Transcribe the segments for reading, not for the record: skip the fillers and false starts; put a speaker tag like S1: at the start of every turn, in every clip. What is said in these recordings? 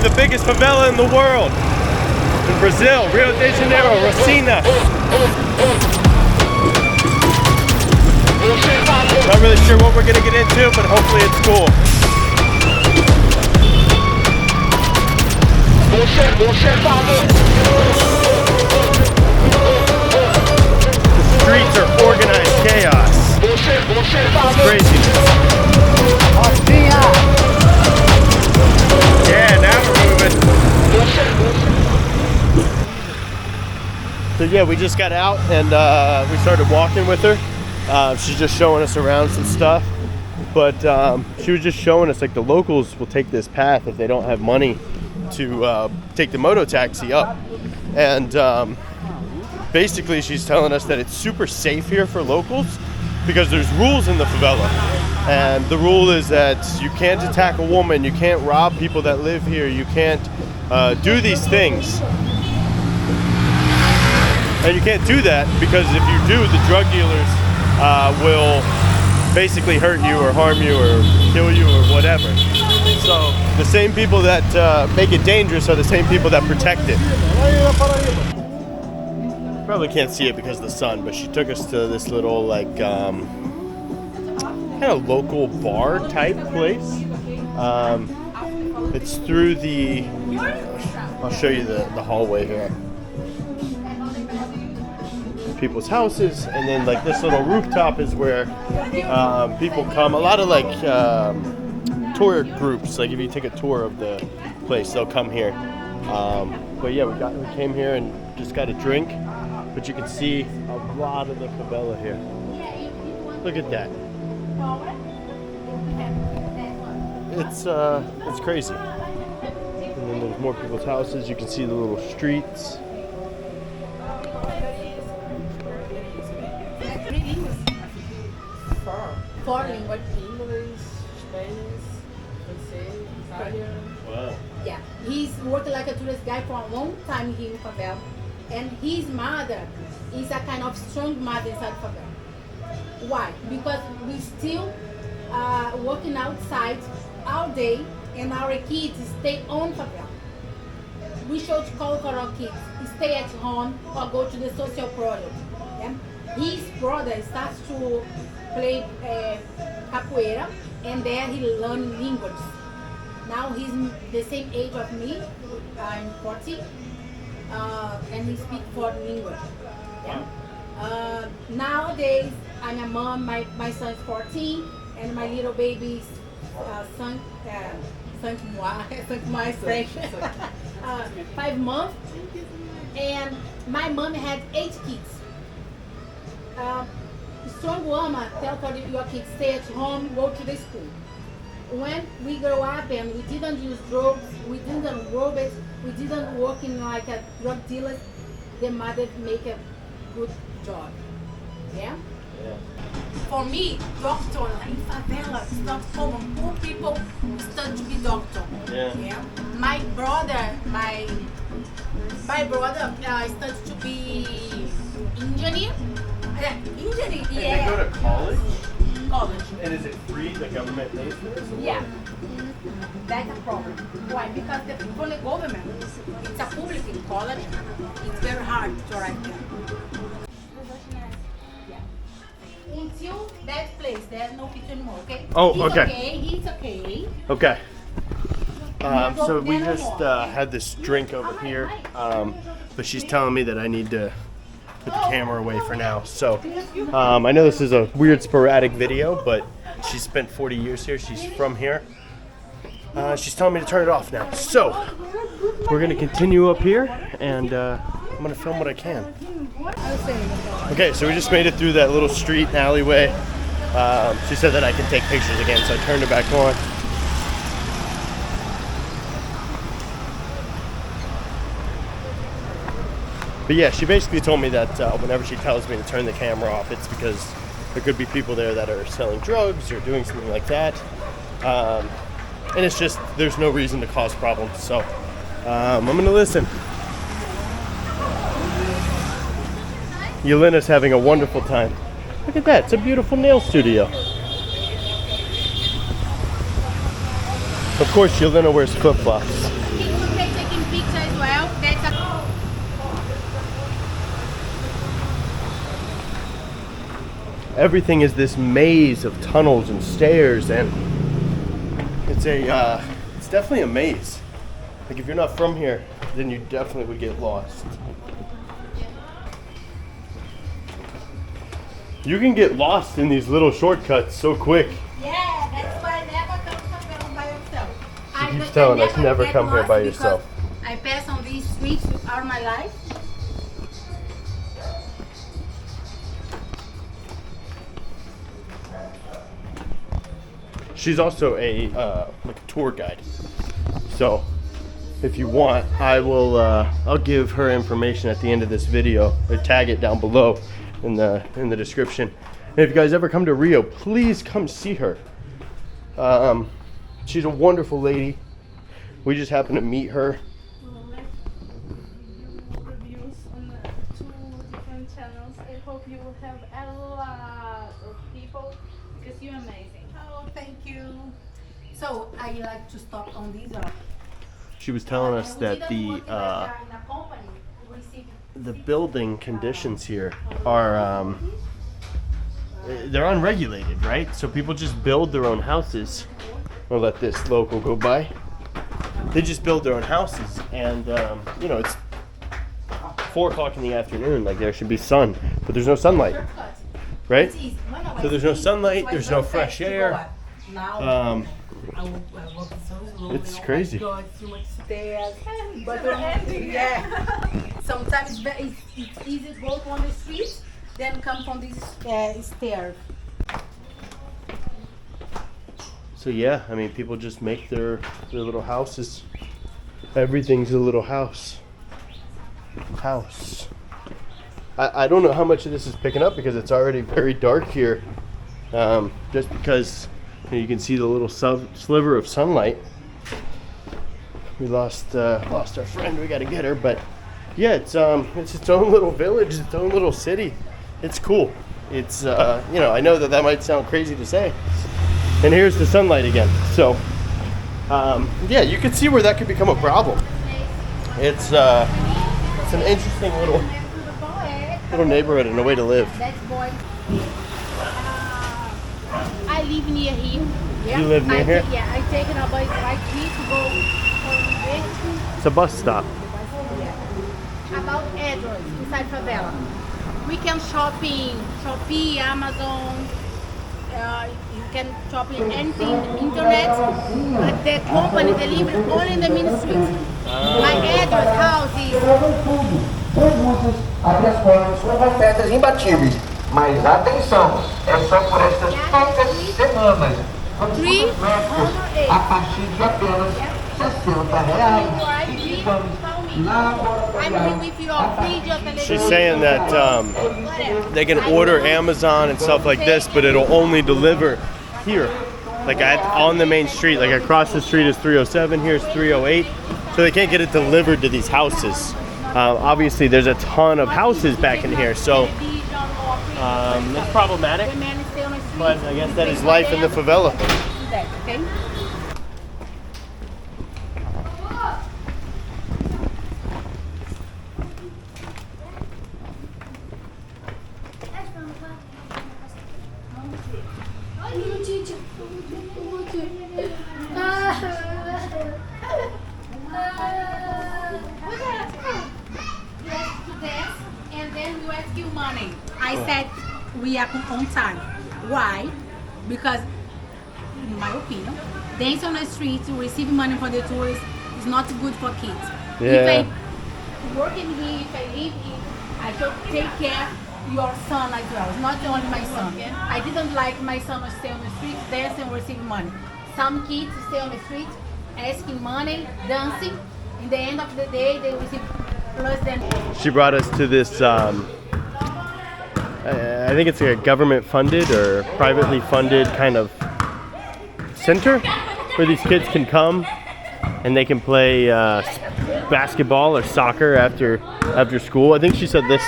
S1: the biggest favela in the world. In Brazil, Rio de Janeiro, Rocinha. Not really sure what we're gonna get into, but hopefully it's cool. The streets are organized chaos. It's crazy. Yeah, now we're moving. So yeah, we just got out and we started walking with her. She's just showing us around some stuff, but she was just showing us like the locals will take this path if they don't have money to take the moto taxi up, and basically she's telling us that it's super safe here for locals because there's rules in the favela, and the rule is that you can't attack a woman, you can't rob people that live here, you can't do these things. And you can't do that because if you do, the drug dealers will basically hurt you or harm you or kill you or whatever. So the same people that make it dangerous are the same people that protect it. Probably can't see it because of the sun, but she took us to this little like kind of local bar type place. It's through the, I'll show you the hallway here. People's houses, and then like this little rooftop is where people come. A lot of like tour groups, like if you take a tour of the place, they'll come here. But yeah, we came here and just got a drink, but you can see a lot of the favela here. Look at that. It's crazy. And then there's more people's houses. You can see the little streets.
S2: Four languages: English, Spanish, Francais, Italian.
S1: Wow.
S2: Yeah, he's worked like a tourist guide for a long time here in Favela, and his mother is a kind of strong mother inside Favela. Why? Because we still working outside all day, and our kids stay on Favela. We should call for our kids, stay at home or go to the social project. Yeah? His brother starts to play capoeira, and there he learned language. Now he's the same age of me. I'm 40, and he speaks 4 languages. Yeah? Nowadays, I'm a mom. My son's 14, and my little baby's son, 5 months. And my mom had 8 kids. Strong woman tell for your kids stay at home, go to the school. When we grow up and we didn't use drugs, we didn't rob it, we didn't work in like a drug dealer, the mother make a good job. Yeah?
S1: Yeah.
S2: For me, doctor in favela is not common. Poor people study to be doctor.
S1: Yeah.
S2: My brother studied to be engineer. Engineer, yeah.
S1: And they go to college?
S2: College.
S1: And is it free? The government pays for this?
S2: Yeah. That's a problem. Why? Because from the government, it's a public college. It's very hard to write there. Yeah. Until that place, there's no picture anymore, okay?
S1: Oh,
S2: he's
S1: okay.
S2: He's okay.
S1: Okay. So we just had this drink over here, but she's telling me that I need to put the camera away for now. So I know this is a weird sporadic video, but she spent 40 years here. She's from here. She's telling me to turn it off now. So we're gonna continue up here, and I'm gonna film what I can. Okay, so we just made it through that little street and alleyway. She said that I can take pictures again, so I turned it back on. But yeah, she basically told me that whenever she tells me to turn the camera off, it's because there could be people there that are selling drugs or doing something like that. And it's just, there's no reason to cause problems. So I'm gonna listen. Yelena's having a wonderful time. Look at that, it's a beautiful nail studio. Of course, Yelena wears flip-flops. everything is this maze of tunnels and stairs, and it's definitely a maze. Like if you're not from here, then you definitely would get lost. You can get lost in these little shortcuts so quick.
S2: Yeah, that's why I never come to Favela by yourself.
S1: She keeps telling us never come here by yourself.
S2: I pass on these streets all my life.
S1: She's also a like a tour guide. So if you want, I'll give her information at the end of this video, or tag it down below in the description. And if you guys ever come to Rio, please come see her. She's a wonderful lady. We just happened to meet her.
S3: Reviews on 2 different channels. I hope you will have a lot of people because you're amazing.
S2: Oh, thank you. So I like to stop on these.
S1: She was telling us that the building conditions here are they're unregulated, right? So people just build their own houses. I'll let this local go by. They just build their own houses, and you know, it's 4 o'clock in the afternoon. Like there should be sun, but there's no sunlight, right? So there's no sunlight. There's no fresh air. It's crazy.
S2: But yeah, sometimes it's easy to go on the street, then come from these stairs.
S1: So yeah, I mean, people just make their little houses. Everything's a little house. I don't know how much of this is picking up because it's already very dark here. Just because you can see the little sliver of sunlight. We lost our friend. We got to get her, but yeah, it's its own little village, its own little city. It's cool. It's you know, I know that might sound crazy to say. And here's the sunlight again. So yeah, you can see where that could become a problem. It's an interesting little neighborhood and a way to live.
S2: I live near here. Yeah.
S1: You live near here?
S2: Yeah, I take a bus right here to go from
S1: It's a bus stop.
S2: about address inside Favela. We can shopping, Shopee, Amazon. You can shop in anything, internet, but the company delivers only in the main street. My address, house is.
S4: Perguntas, abre as portas com ofertas imbatíveis. Mas atenção, é só por estas poucas semanas. Vamos
S2: 308.
S4: a partir de apenas R$60. E vamos
S2: I'm with your video.
S1: She's saying that they can order Amazon and stuff like this, but it'll only deliver here, like on the main street. Like across the street is 307, here's 308, so they can't get it delivered to these houses. Obviously, there's a ton of houses back in here, so that's problematic. But I guess that is life in the favela.
S2: Okay? And then we ask you money. I said we are on time. Why? Because, in my opinion, dance on the street to receive money from the tourists is not good for kids.
S1: Yeah.
S2: If I work in here, if I live here, I should take care of your son as well. It's not only my son. I didn't like my son to stay on the street, dance and receive money. Some kids stay on the street asking money, dancing. In the end of the day, they receive plus than.
S1: She brought us to this, I think it's a government funded or privately funded kind of center where these kids can come and they can play basketball or soccer after school. I think she said this,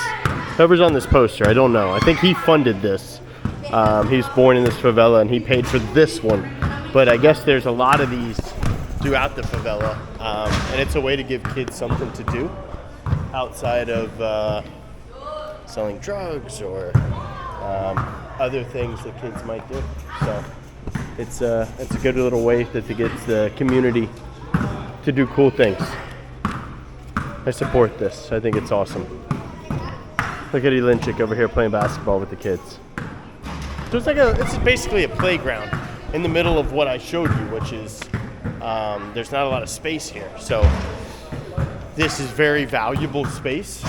S1: whoever's on this poster, I don't know. I think he funded this. He was born in this favela and he paid for this one. But I guess there's a lot of these throughout the favela, and it's a way to give kids something to do outside of selling drugs or other things that kids might do. So it's a good little way to get the community to do cool things. I support this. I think it's awesome. Look at Elinchik over here playing basketball with the kids. So it's basically a playground in the middle of what I showed you, which is there's not a lot of space here. So this is very valuable space.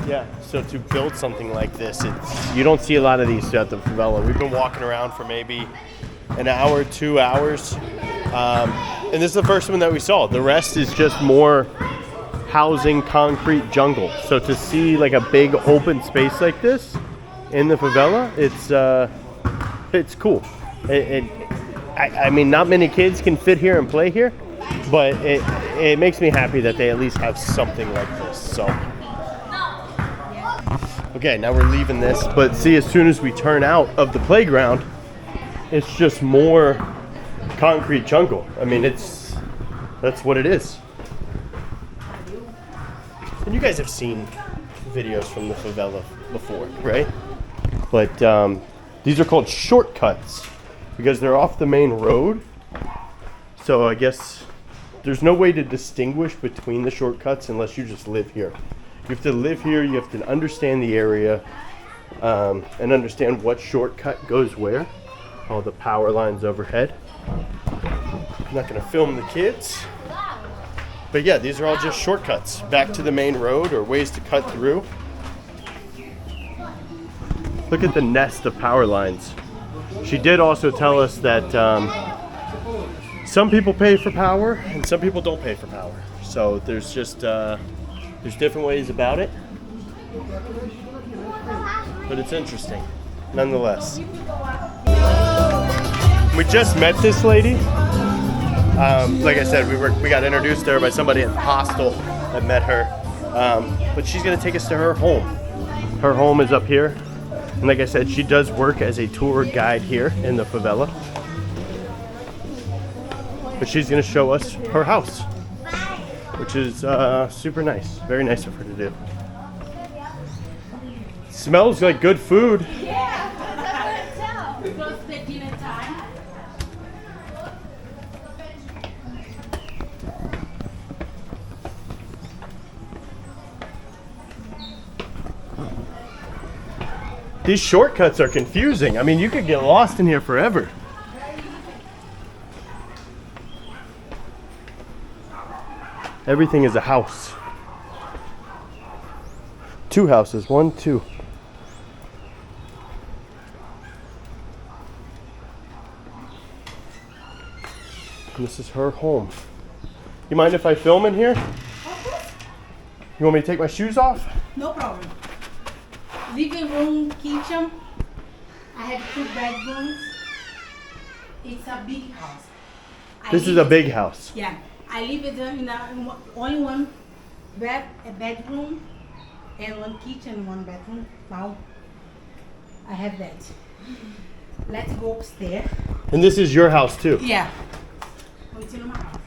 S1: Yeah, so to build something like this, you don't see a lot of these throughout the favela. We've been walking around for maybe an hour, 2 hours, and this is the first one that we saw. The rest is just more housing, concrete jungle. So to see like a big open space like this in the favela, it's cool. I mean, not many kids can fit here and play here, but it makes me happy that they at least have something like this. So. Okay, now we're leaving this, but see, as soon as we turn out of the playground, it's just more concrete jungle. I mean, that's what it is. And you guys have seen videos from the favela before, right? But these are called shortcuts because they're off the main road. So I guess there's no way to distinguish between the shortcuts unless you just live here. You have to live here, you have to understand the area, and understand what shortcut goes where. All the power lines overhead. I'm not gonna film the kids. But yeah, these are all just shortcuts back to the main road or ways to cut through. Look at the nest of power lines. She did also tell us that some people pay for power and some people don't pay for power. So there's just there's different ways about it, but it's interesting, nonetheless. We just met this lady. Like I said, we got introduced to her by somebody at the hostel that met her. But she's gonna take us to her home. Her home is up here, and like I said, she does work as a tour guide here in the favela. But she's gonna show us her house, which is super nice. Very nice of her to do. Smells like good food.
S2: Yeah, that's what I tell. Because the dinner time.
S1: These shortcuts are confusing. I mean, you could get lost in here forever. Everything is a house. 2 houses, 1, 2. And this is her home. You mind if I film in here? You want me to take my shoes off?
S2: No problem. Living room, kitchen. I have 2 bedrooms. It's a big house.
S1: This is a big house.
S2: Yeah. I live in only one bedroom and 1 kitchen, 1 bedroom. Now I have that. Let's go upstairs.
S1: And this is your house too?
S2: Yeah. Continue my house.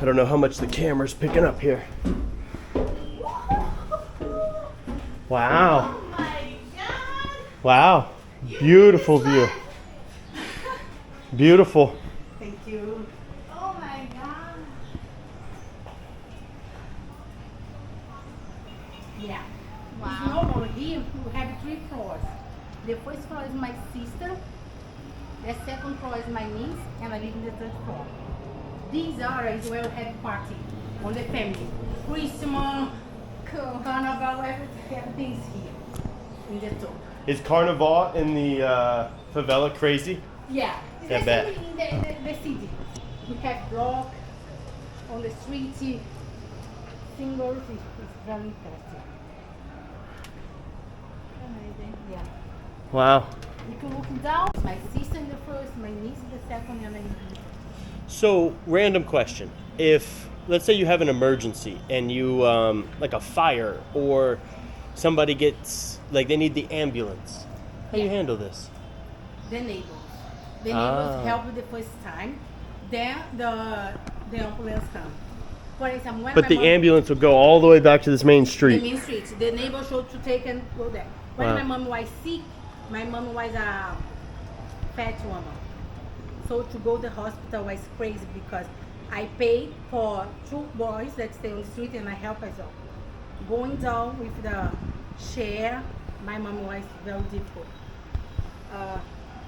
S1: I don't know how much the camera's picking up here. Wow.
S3: Oh my God.
S1: Wow. Beautiful view. Beautiful.
S2: Thank you.
S3: Oh my God.
S2: Yeah.
S3: Wow.
S2: It's normal here. We have 3 floors. The first floor is my sister. The second floor is my niece, and I live in the 3rd floor. These areas where we have party on the family. Christmas, Carnival, everything's here in the top.
S1: Is Carnival in the favela crazy?
S2: Yeah.
S1: I
S2: It's
S1: bet.
S2: in the city. We have block on the street, singles. It's very interesting.
S3: Amazing.
S2: Yeah.
S1: Wow.
S2: If you look down, my sister in the first, my niece in the second, and I.
S1: So, random question. If, let's say you have an emergency and you, like a fire or somebody gets, like they need the ambulance, how do you handle this?
S2: The neighbors. The neighbors
S1: Ah.
S2: help the first time. Then the ambulance come. For example, when
S1: But
S2: my
S1: the
S2: mom,
S1: ambulance would go all the way back to this main
S2: the
S1: street.
S2: main street, the neighbor showed to take and go there. When
S1: Wow.
S2: my mom was sick, my mom was a fat woman. So to go to the hospital was crazy because I paid for 2 boys that stay on the street and I help as well. Going down with the chair, my mom was very difficult.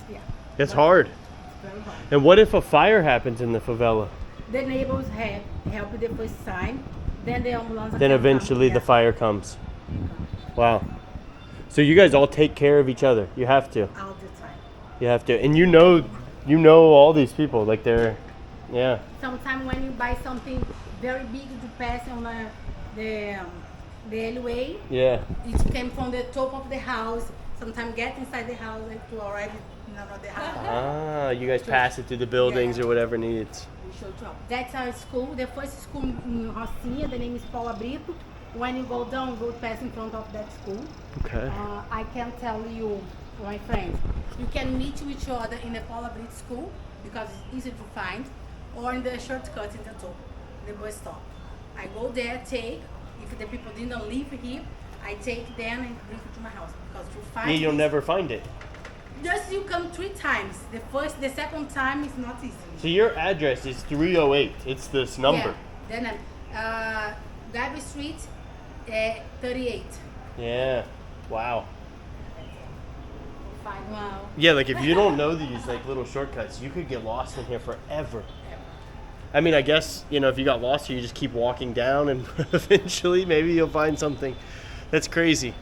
S2: Yeah.
S1: It's
S2: But
S1: hard.
S2: it's very hard.
S1: And what if a fire happens in the favela?
S2: The neighbors help the first time, then the ambulance.
S1: Then
S2: can
S1: eventually
S2: come.
S1: the fire comes. Wow. So you guys all take care of each other. You have to.
S2: All the time.
S1: You have to. And you know all these people. Like they're, yeah.
S2: Sometimes when you buy something very big to pass on the alleyway,
S1: Yeah.
S2: it came from the top of the house. Sometimes get inside the house and to already the house.
S1: Ah, you guys pass it through the buildings or whatever needs.
S2: We show to. That's our school. The first school in Rocinha. The name is Paula Brito. When you go down, go pass in front of that school.
S1: Okay.
S2: I can tell you, my friends, you can meet each other in the Paula Brito school because it's easy to find, or in the shortcut in the top, the bus stop. I go there, take. If the people didn't live here, I take them and bring it to my house because to find.
S1: Yeah, you'll
S2: this-
S1: never find it.
S2: Just you come 3 times. The second time is not easy.
S1: So your address is 308. It's this number.
S2: Yeah. Then Gabby Street, 38.
S1: Yeah. Wow.
S2: Fine. Wow.
S1: Yeah, like if you don't know these like little shortcuts, you could get lost in here forever. I mean, I guess, if you got lost here, you just keep walking down and eventually maybe you'll find something. That's crazy.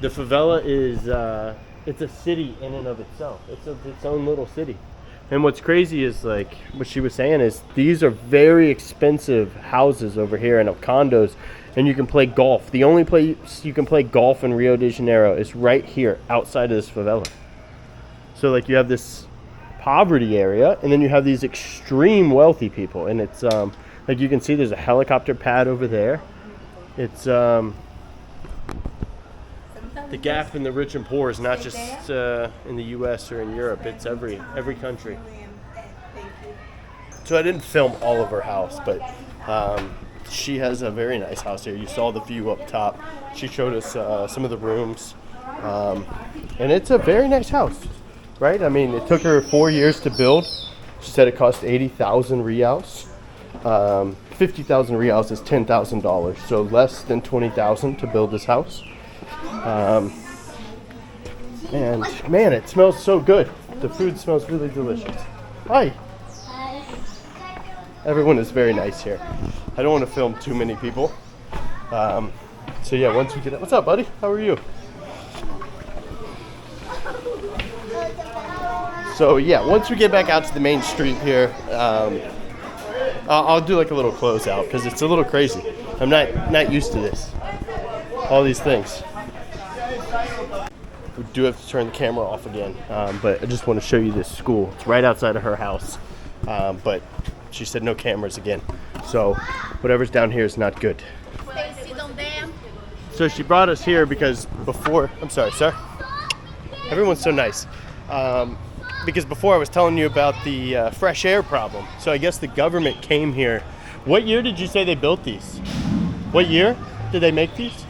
S1: The favela is, it's a city in and of itself. It's its own little city. And what's crazy is like, what she was saying is these are very expensive houses over here and condos, and you can play golf. The only place you can play golf in Rio de Janeiro is right here outside of this favela. So like you have this poverty area, and then you have these extreme wealthy people, and it's like you can see there's a helicopter pad over there. It's the gap in the rich and poor is not just in the U.S. or in Europe. It's every country. So I didn't film all of her house, but she has a very nice house here. You saw the view up top. She showed us some of the rooms, and it's a very nice house, right? I mean, it took her 4 years to build. She said it cost 80,000 reals. 50,000 reals is $10,000, so less than 20,000 to build this house. And man, it smells so good. The food smells really delicious. Hi. Everyone is very nice here. I don't want to film too many people. So yeah, once we get, what's up, buddy? How are you? So yeah, once we get back out to the main street here, I'll do like a little closeout because it's a little crazy. I'm not used to this. All these things. We do have to turn the camera off again, but I just want to show you this school. It's right outside of her house, but she said no cameras again. So whatever's down here is not good. So she brought us here because before, I'm sorry, sir. Everyone's so nice. Because before I was telling you about the fresh air problem. So I guess the government came here. What year did you say they built these? What year did they make these?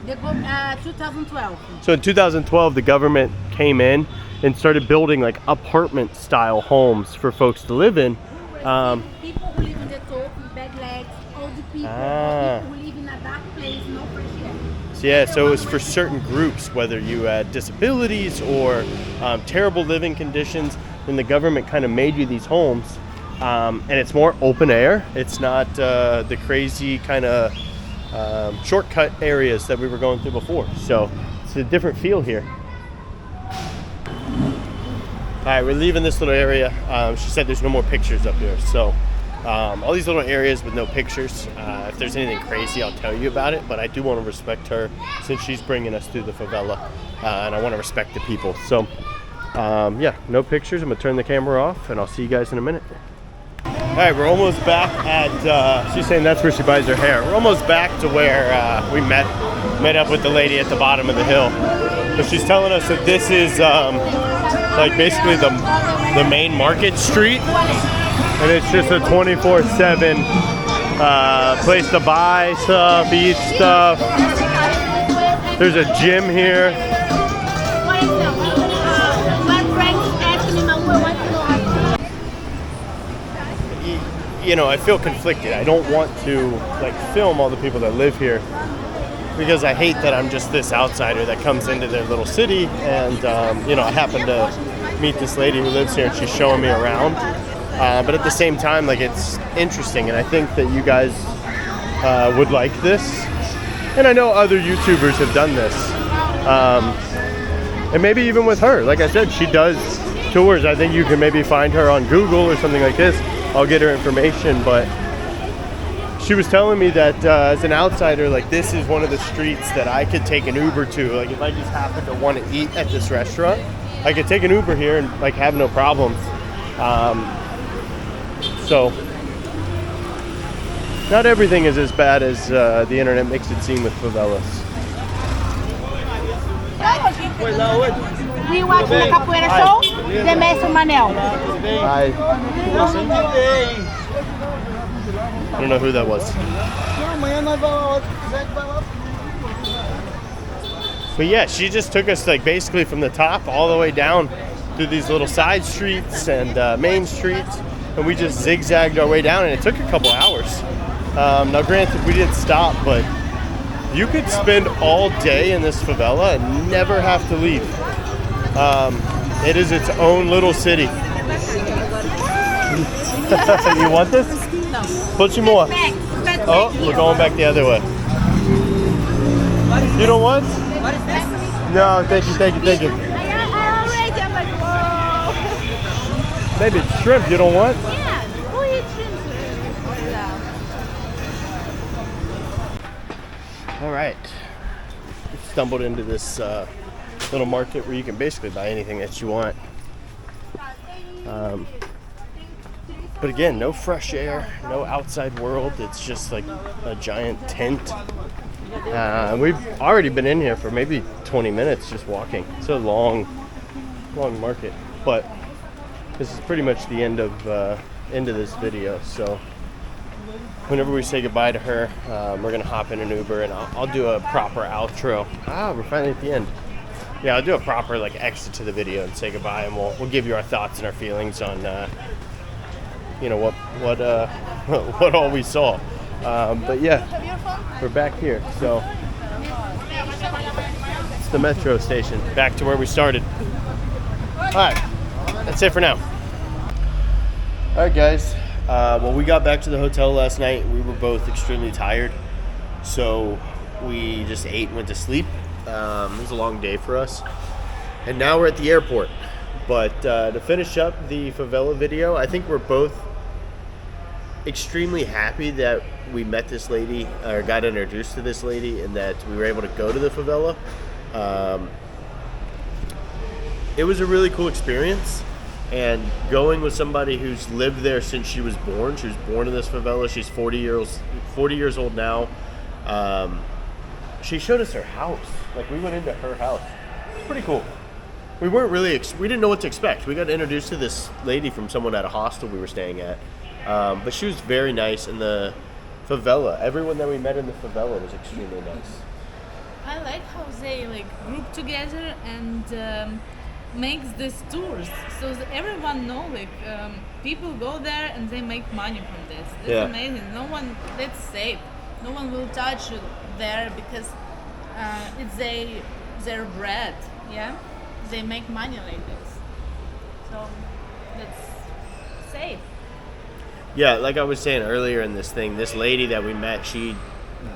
S2: 2012.
S1: So in 2012, the government came in and started building like apartment style homes for folks to live in.
S2: People who live in the top with bad legs, old people, or people who live in a dark place, no fresh air.
S1: So yeah, so it was for certain groups, whether you had disabilities or terrible living conditions, then the government kind of made you these homes. And it's more open air. It's not the crazy kind of shortcut areas that we were going through before. So it's a different feel here. All right, we're leaving this little area. She said there's no more pictures up here. So all these little areas with no pictures. If there's anything crazy, I'll tell you about it. But I do want to respect her since she's bringing us through the favela. And I want to respect the people. So yeah, no pictures. I'm going to turn the camera off and I'll see you guys in a minute. All right, we're almost back at, she's saying that's where she buys her hair. We're almost back to where we met up with the lady at the bottom of the hill. But she's telling us that this is like basically the main market street. and it's just a 24/7 place to buy stuff, eat stuff. There's a gym here. You know, I feel conflicted. I don't want to like film all the people that live here because I hate that I'm just this outsider that comes into their little city, and you know, I happen to meet this lady who lives here and she's showing me around. But at the same time, like, it's interesting, and I think that you guys would like this. And I know other YouTubers have done this. And maybe even with her, like I said, she does tours. I think you can maybe find her on Google or something like this. I'll get her information, but she was telling me that as an outsider, like, this is one of the streets that I could take an Uber to. Like, if I just happen to want to eat at this restaurant, I could take an Uber here and like have no problems. So not everything is as bad as the internet makes it seem with favelas.
S2: We watch the capoeira show, the Mestre Manel.
S1: Hi. I don't know who that was. But yeah, she just took us like basically from the top all the way down through these little side streets and main streets, and we just zigzagged our way down, and it took a couple hours. Now granted, we didn't stop, but you could spend all day in this favela and never have to leave. It is its own little city. You want this?
S2: No.
S1: Put some more. Oh, we're going back the other way. You don't want? No, thank you, thank you, thank you. Maybe it's shrimp you don't want?
S3: Yeah, who eats shrimp?
S1: All right. We stumbled into this little market where you can basically buy anything that you want. But again, no fresh air, no outside world. It's just like a giant tent. We've already been in here for maybe 20 minutes just walking. It's a long market, but this is pretty much the end of this video. So whenever we say goodbye to her, we're gonna hop in an Uber, and I'll do a proper outro. We're finally at the end. Yeah, I'll do a proper like exit to the video and say goodbye, and we'll give you our thoughts and our feelings on you know what all we saw. But yeah, we're back here. So it's the metro station, back to where we started. All right, that's it for now. All right, guys. Well, we got back to the hotel last night. We were both extremely tired, so we just ate and went to sleep. It was a long day for us, and now we're at the airport. But to finish up the favela video, I think we're both extremely happy that we met this lady, or got introduced to this lady, and that we were able to go to the favela. It was a really cool experience, and going with somebody who's lived there since she was born. She was born in this favela. She's 40 years old now. She showed us her house. Like, we went into her house. It's pretty cool. We weren't really, we didn't know what to expect. We got introduced to this lady from someone at a hostel we were staying at. But she was very nice, and the favela, everyone that we met in the favela was extremely nice.
S3: I like how they like group together and makes these tours, so that everyone know like people go there and they make money from this. It's amazing. No one, that's safe. No one will touch you there because it's their bread. Yeah, they make money like this, so that's safe.
S1: Yeah, like I was saying earlier in this thing, this lady that we met, she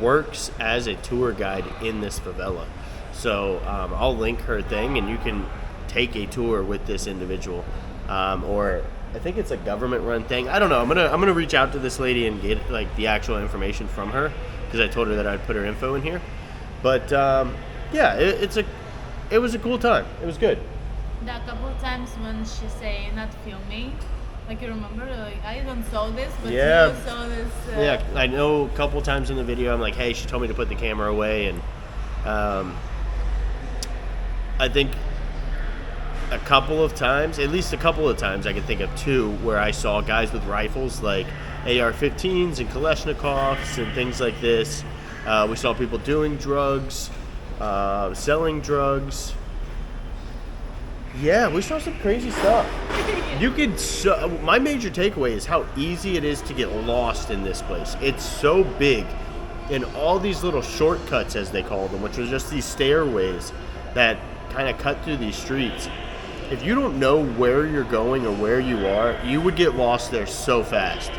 S1: works as a tour guide in this favela. So I'll link her thing, and you can take a tour with this individual, or I think it's a government-run thing. I don't know. I'm gonna reach out to this lady and get like the actual information from her, because I told her that I'd put her info in here. But yeah, it was a cool time. It was good.
S3: The couple of times when she say not filming, like, you remember, like, I don't saw this, but you saw this.
S1: Yeah, I know a couple times in the video I'm like, hey, she told me to put the camera away, and I think a couple of times, at least a couple of times I can think of two, where I saw guys with rifles like AR-15s and Kalashnikovs and things like this. We saw people doing drugs, selling drugs. Yeah, we saw some crazy stuff. You could. My major takeaway is how easy it is to get lost in this place. It's so big, and all these little shortcuts, as they call them, which was just these stairways that kind of cut through these streets. If you don't know where you're going or where you are, you would get lost there so fast.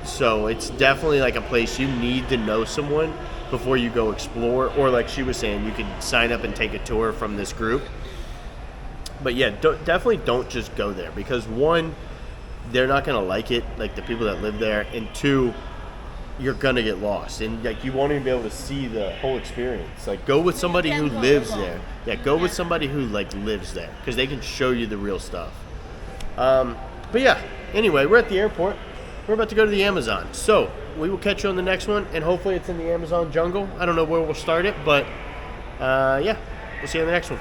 S1: So it's definitely like a place you need to know someone before you go explore. Or like she was saying, you could sign up and take a tour from this group. But yeah, definitely don't just go there, because one, they're not going to like it, like the people that live there, and two, you're going to get lost, and like you won't even be able to see the whole experience. Like, go with somebody who lives there. Yeah, go with somebody who like lives there, because they can show you the real stuff. But yeah, anyway, we're at the airport. We're about to go to the Amazon, so we will catch you on the next one, and hopefully it's in the Amazon jungle. I don't know where we'll start it, but yeah, we'll see you on the next one.